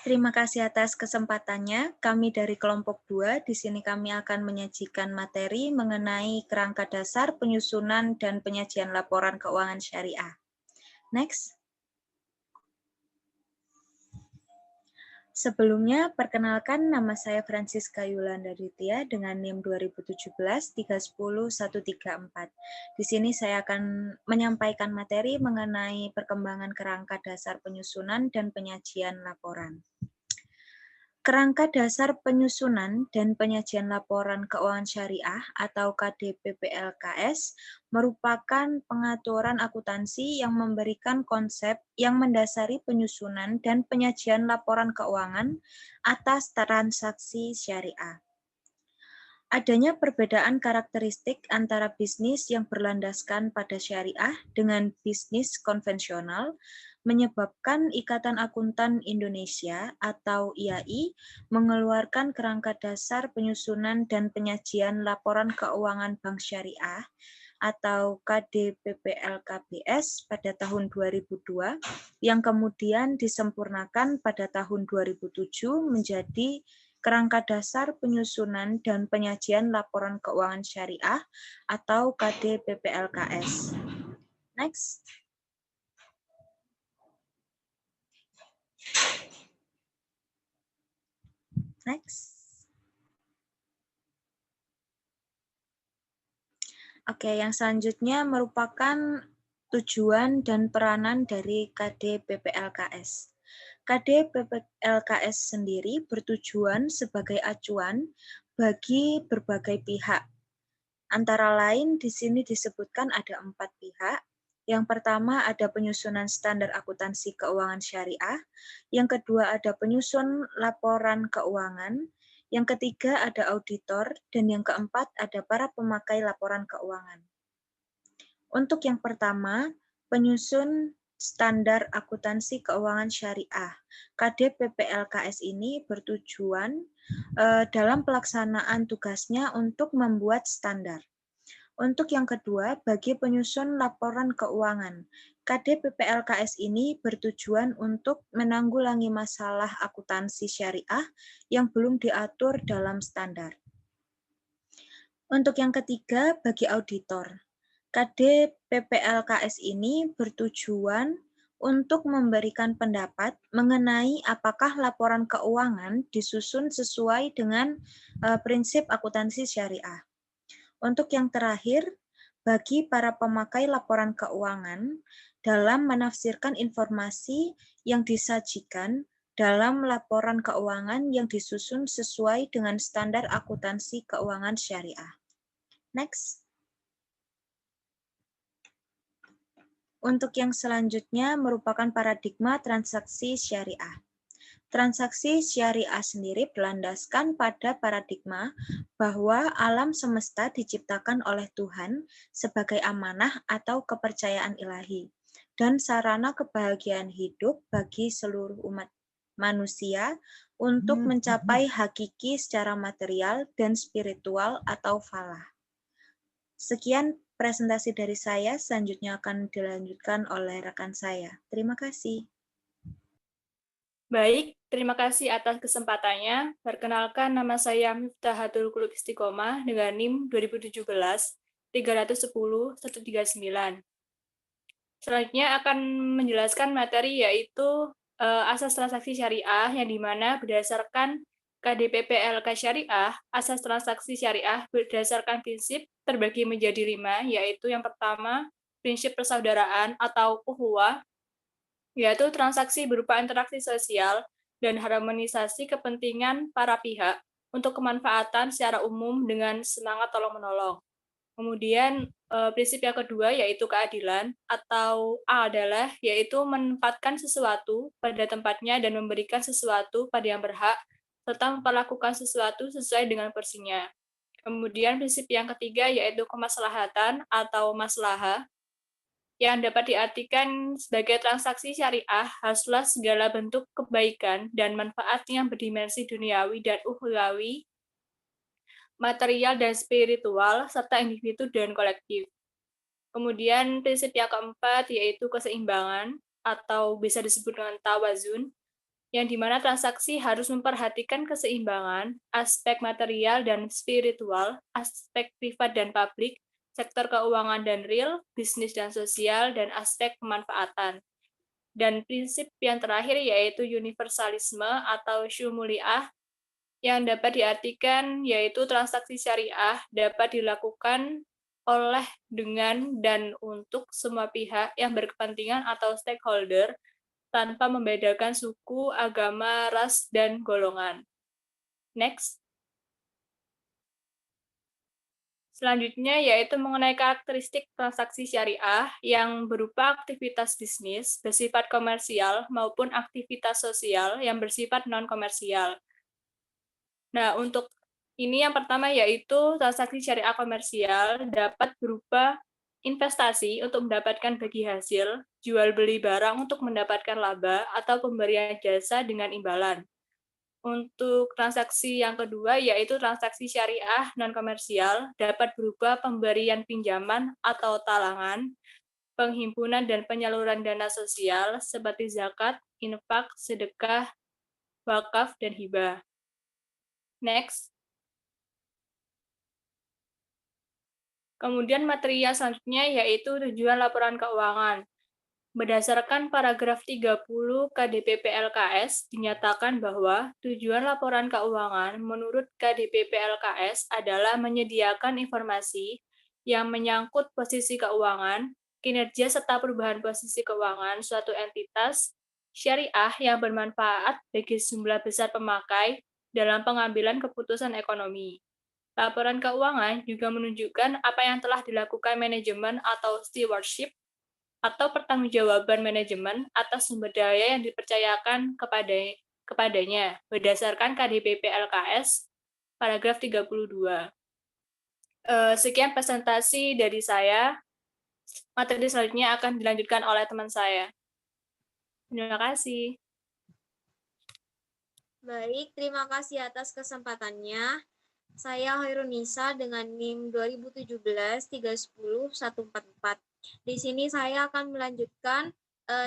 Terima kasih atas kesempatannya. Kami dari kelompok 2, di sini kami akan menyajikan materi mengenai kerangka dasar penyusunan dan penyajian laporan keuangan syariah. Next. Sebelumnya, perkenalkan nama saya Francisca Yulanda Ditya dengan NIM 2017-310134. Di sini saya akan menyampaikan materi mengenai perkembangan kerangka dasar penyusunan dan penyajian laporan. Kerangka dasar penyusunan dan penyajian laporan keuangan syariah atau KDPPLKS merupakan pengaturan akuntansi yang memberikan konsep yang mendasari penyusunan dan penyajian laporan keuangan atas transaksi syariah. Adanya perbedaan karakteristik antara bisnis yang berlandaskan pada syariah dengan bisnis konvensional menyebabkan Ikatan Akuntan Indonesia atau IAI mengeluarkan kerangka dasar penyusunan dan penyajian laporan keuangan bank syariah atau KDPPLKBS pada tahun 2002 yang kemudian disempurnakan pada tahun 2007 menjadi Kerangka Dasar Penyusunan dan Penyajian Laporan Keuangan Syariah atau KDPPLKS. Next. Next. Oke, yang selanjutnya merupakan tujuan dan peranan dari KDPPLKS. KDPPLKS sendiri bertujuan sebagai acuan bagi berbagai pihak. Antara lain di sini disebutkan ada 4 pihak. Yang pertama ada penyusunan standar akuntansi keuangan syariah. Yang kedua ada penyusun laporan keuangan. Yang ketiga ada auditor. Dan yang keempat ada para pemakai laporan keuangan. Untuk yang pertama, penyusun standar akuntansi keuangan syariah. KDPPLKS ini bertujuan dalam pelaksanaan tugasnya untuk membuat standar. Untuk yang kedua, bagi penyusun laporan keuangan, KDPPLKS ini bertujuan untuk menanggulangi masalah akuntansi syariah yang belum diatur dalam standar. Untuk yang ketiga, bagi auditor, KDPPLKS ini bertujuan untuk memberikan pendapat mengenai apakah laporan keuangan disusun sesuai dengan prinsip akuntansi syariah. Untuk yang terakhir, bagi para pemakai laporan keuangan dalam menafsirkan informasi yang disajikan dalam laporan keuangan yang disusun sesuai dengan standar akuntansi keuangan syariah. Next. Untuk yang selanjutnya merupakan paradigma transaksi syariah. Transaksi syariah sendiri berlandaskan pada paradigma bahwa alam semesta diciptakan oleh Tuhan sebagai amanah atau kepercayaan ilahi dan sarana kebahagiaan hidup bagi seluruh umat manusia untuk mencapai hakiki secara material dan spiritual atau falah. Sekian presentasi dari saya, selanjutnya akan dilanjutkan oleh rekan saya. Terima kasih. Baik, terima kasih atas kesempatannya. Perkenalkan, nama saya Miftahatul Qulub Istiqomah dengan NIM 2017-310-139. Selanjutnya akan menjelaskan materi yaitu asas transaksi syariah yang dimana berdasarkan KDPPLK Syariah, asas transaksi syariah berdasarkan prinsip terbagi menjadi 5, yaitu yang pertama, prinsip persaudaraan atau ukhuwah, yaitu transaksi berupa interaksi sosial dan harmonisasi kepentingan para pihak untuk kemanfaatan secara umum dengan semangat tolong-menolong. Kemudian prinsip yang kedua yaitu keadilan atau adalah yaitu menempatkan sesuatu pada tempatnya dan memberikan sesuatu pada yang berhak serta memperlakukan sesuatu sesuai dengan porsinya. Kemudian prinsip yang ketiga yaitu kemaslahatan atau maslahah yang dapat diartikan sebagai transaksi syariah hasillah segala bentuk kebaikan dan manfaat yang berdimensi duniawi dan ukhrawi, material dan spiritual, serta individu dan kolektif. Kemudian prinsip yang keempat yaitu keseimbangan atau bisa disebut dengan tawazun, yang dimana transaksi harus memperhatikan keseimbangan, aspek material dan spiritual, aspek privat dan publik, sektor keuangan dan real, bisnis dan sosial, dan aspek pemanfaatan. Dan prinsip yang terakhir yaitu universalisme atau syumuliah, yang dapat diartikan yaitu transaksi syariah dapat dilakukan oleh, dengan, dan untuk semua pihak yang berkepentingan atau stakeholder tanpa membedakan suku, agama, ras, dan golongan. Next. Selanjutnya yaitu mengenai karakteristik transaksi syariah yang berupa aktivitas bisnis bersifat komersial maupun aktivitas sosial yang bersifat non-komersial. Nah, untuk ini yang pertama yaitu transaksi syariah komersial dapat berupa investasi untuk mendapatkan bagi hasil, jual beli barang untuk mendapatkan laba, atau pemberian jasa dengan imbalan. Untuk transaksi yang kedua, yaitu transaksi syariah non-komersial, dapat berupa pemberian pinjaman atau talangan, penghimpunan dan penyaluran dana sosial seperti zakat, infak, sedekah, wakaf, dan hibah. Next. Kemudian material selanjutnya yaitu tujuan laporan keuangan. Berdasarkan paragraf 30 KDPP LKS, dinyatakan bahwa tujuan laporan keuangan menurut KDPP LKS adalah menyediakan informasi yang menyangkut posisi keuangan, kinerja serta perubahan posisi keuangan suatu entitas syariah yang bermanfaat bagi jumlah besar pemakai dalam pengambilan keputusan ekonomi. Laporan keuangan juga menunjukkan apa yang telah dilakukan manajemen atau stewardship atau pertanggungjawaban manajemen atas sumber daya yang dipercayakan kepadanya berdasarkan KDPP LKS paragraf 32. Sekian presentasi dari saya. Materi selanjutnya akan dilanjutkan oleh teman saya. Terima kasih. Baik, terima kasih atas kesempatannya. Saya Hoirunisa dengan NIM 2017-310-144. Di sini saya akan melanjutkan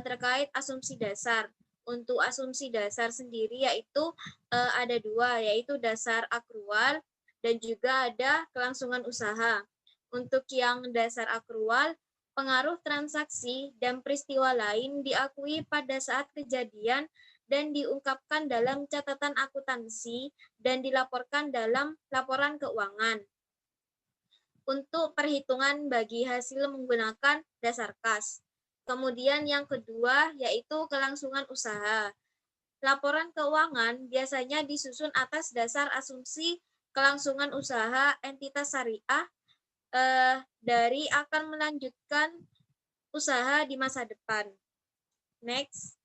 terkait asumsi dasar. Untuk asumsi dasar sendiri yaitu ada dua, yaitu dasar akrual dan juga ada kelangsungan usaha. Untuk yang dasar akrual, pengaruh transaksi dan peristiwa lain diakui pada saat kejadian dan diungkapkan dalam catatan akuntansi dan dilaporkan dalam laporan keuangan. Untuk perhitungan bagi hasil menggunakan dasar kas. Kemudian yang kedua yaitu kelangsungan usaha. Laporan keuangan biasanya disusun atas dasar asumsi kelangsungan usaha entitas syariah dari akan melanjutkan usaha di masa depan. Next.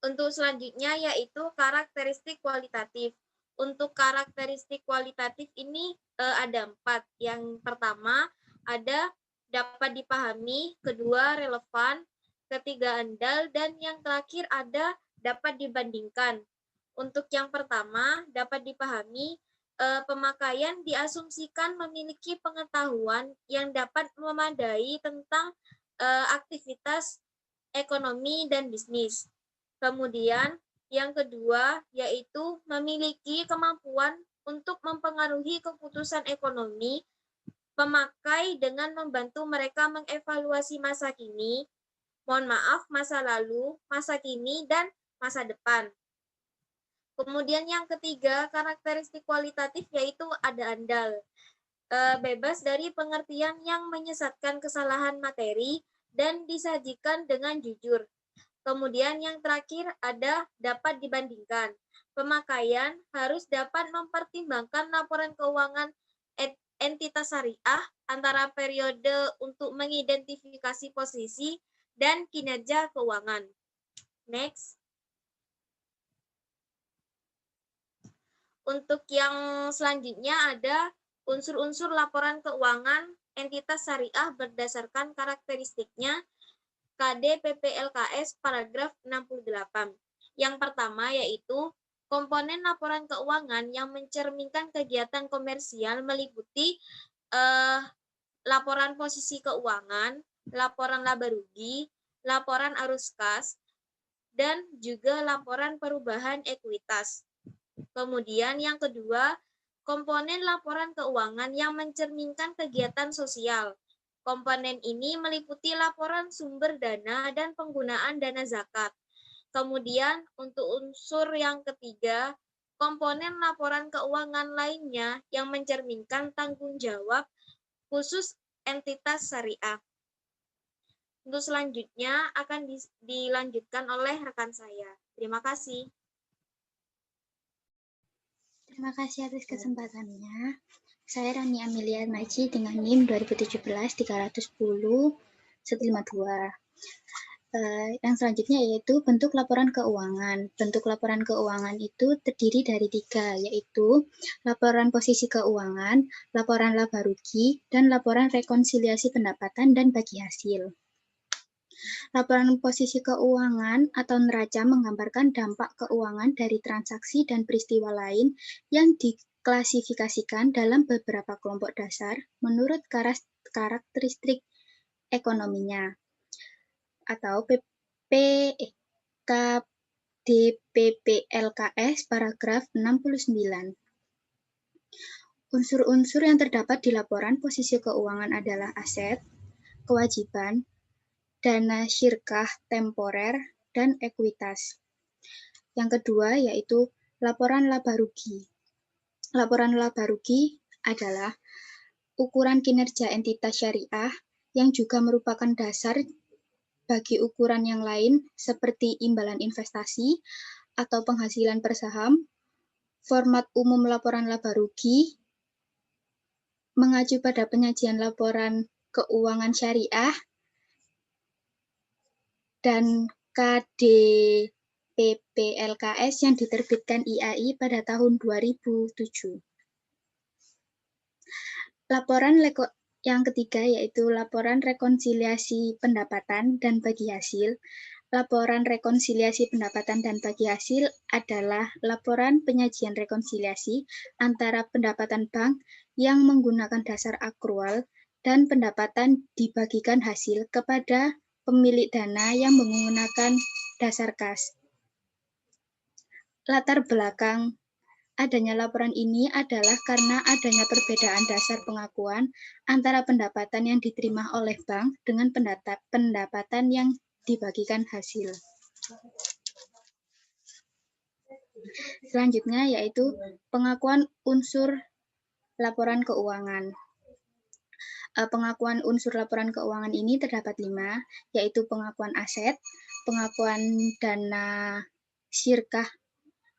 Untuk selanjutnya yaitu karakteristik kualitatif. Untuk karakteristik kualitatif ini ada 4. Yang pertama ada dapat dipahami, kedua relevan, ketiga andal, dan yang terakhir ada dapat dibandingkan. Untuk yang pertama dapat dipahami, pemakaian diasumsikan memiliki pengetahuan yang dapat memadai tentang aktivitas ekonomi dan bisnis. Kemudian yang kedua yaitu memiliki kemampuan untuk mempengaruhi keputusan ekonomi pemakai dengan membantu mereka mengevaluasi masa kini, masa lalu, masa kini, dan masa depan. Kemudian yang ketiga, karakteristik kualitatif yaitu ada andal. Bebas dari pengertian yang menyesatkan kesalahan materi dan disajikan dengan jujur. Kemudian yang terakhir ada dapat dibandingkan. Pemakaian harus dapat mempertimbangkan laporan keuangan entitas syariah antara periode untuk mengidentifikasi posisi dan kinerja keuangan. Next. Untuk yang selanjutnya ada unsur-unsur laporan keuangan entitas syariah berdasarkan karakteristiknya KDPP LKS paragraf 68. Yang pertama yaitu komponen laporan keuangan yang mencerminkan kegiatan komersial meliputi laporan posisi keuangan, laporan laba rugi, laporan arus kas, dan juga laporan perubahan ekuitas. Kemudian yang kedua, komponen laporan keuangan yang mencerminkan kegiatan sosial. Komponen ini meliputi laporan sumber dana dan penggunaan dana zakat. Kemudian untuk unsur yang ketiga, komponen laporan keuangan lainnya yang mencerminkan tanggung jawab khusus entitas syariah. Untuk selanjutnya akan dilanjutkan oleh rekan saya. Terima kasih. Terima kasih atas kesempatannya. Saya Rani Amelia Maji dengan NIM 2017-310-152. Yang selanjutnya yaitu bentuk laporan keuangan. Bentuk laporan keuangan itu terdiri dari 3, yaitu laporan posisi keuangan, laporan laba rugi, dan laporan rekonsiliasi pendapatan dan bagi hasil. Laporan posisi keuangan atau neraca menggambarkan dampak keuangan dari transaksi dan peristiwa lain yang diklasifikasikan dalam beberapa kelompok dasar menurut karakteristik ekonominya atau KDPP-LKS paragraf 69. Unsur-unsur yang terdapat di laporan posisi keuangan adalah aset, kewajiban, dana syirkah temporer, dan ekuitas. Yang kedua yaitu laporan laba rugi. Laporan laba rugi adalah ukuran kinerja entitas syariah yang juga merupakan dasar bagi ukuran yang lain seperti imbalan investasi atau penghasilan per saham. Format umum laporan laba rugi mengacu pada penyajian laporan keuangan syariah dan KDPP-LKS yang diterbitkan IAI pada tahun 2007. Laporan yang ketiga yaitu laporan rekonsiliasi pendapatan dan bagi hasil. Laporan rekonsiliasi pendapatan dan bagi hasil adalah laporan penyajian rekonsiliasi antara pendapatan bank yang menggunakan dasar akrual dan pendapatan dibagikan hasil kepada pemilik dana yang menggunakan dasar kas. Latar belakang adanya laporan ini adalah karena adanya perbedaan dasar pengakuan antara pendapatan yang diterima oleh bank dengan pendapatan yang dibagikan hasil. Selanjutnya yaitu pengakuan unsur laporan keuangan. Pengakuan unsur laporan keuangan ini terdapat 5, yaitu pengakuan aset, pengakuan dana syirkah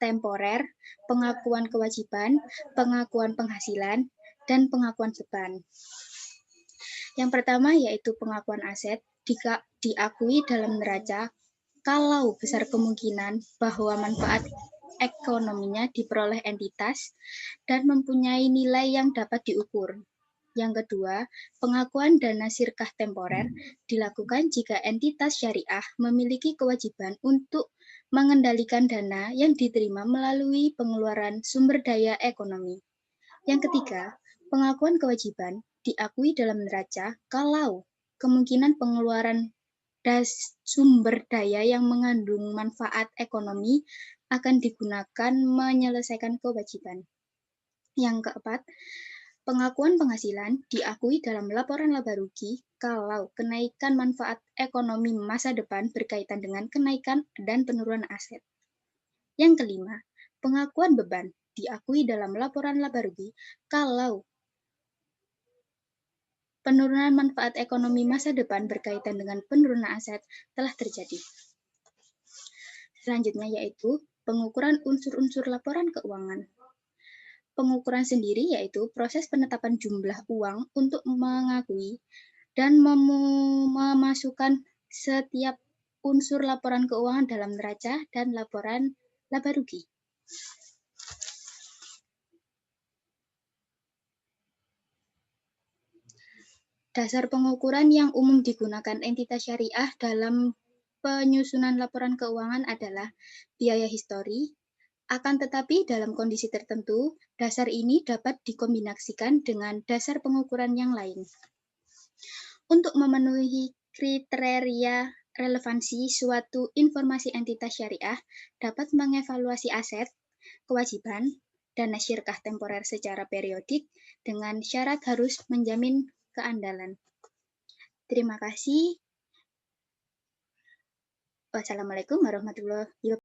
temporer, pengakuan kewajiban, pengakuan penghasilan, dan pengakuan beban. Yang pertama yaitu pengakuan aset diakui dalam neraca kalau besar kemungkinan bahwa manfaat ekonominya diperoleh entitas dan mempunyai nilai yang dapat diukur. Yang kedua, pengakuan dana syirkah temporer dilakukan jika entitas syariah memiliki kewajiban untuk mengendalikan dana yang diterima melalui pengeluaran sumber daya ekonomi. Yang ketiga, pengakuan kewajiban diakui dalam neraca kalau kemungkinan pengeluaran sumber daya yang mengandung manfaat ekonomi akan digunakan menyelesaikan kewajiban. Yang keempat, pengakuan penghasilan diakui dalam laporan laba rugi kalau kenaikan manfaat ekonomi masa depan berkaitan dengan kenaikan dan penurunan aset. Yang kelima, pengakuan beban diakui dalam laporan laba rugi kalau penurunan manfaat ekonomi masa depan berkaitan dengan penurunan aset telah terjadi. Selanjutnya yaitu pengukuran unsur-unsur laporan keuangan. Pengukuran sendiri yaitu proses penetapan jumlah uang untuk mengakui dan memasukkan setiap unsur laporan keuangan dalam neraca dan laporan laba rugi. Dasar pengukuran yang umum digunakan entitas syariah dalam penyusunan laporan keuangan adalah biaya histori. Akan tetapi dalam kondisi tertentu, dasar ini dapat dikombinasikan dengan dasar pengukuran yang lain. Untuk memenuhi kriteria relevansi suatu informasi entitas syariah dapat mengevaluasi aset, kewajiban, dana syirkah temporer secara periodik dengan syarat harus menjamin keandalan. Terima kasih. Wassalamualaikum warahmatullahi wabarakatuh.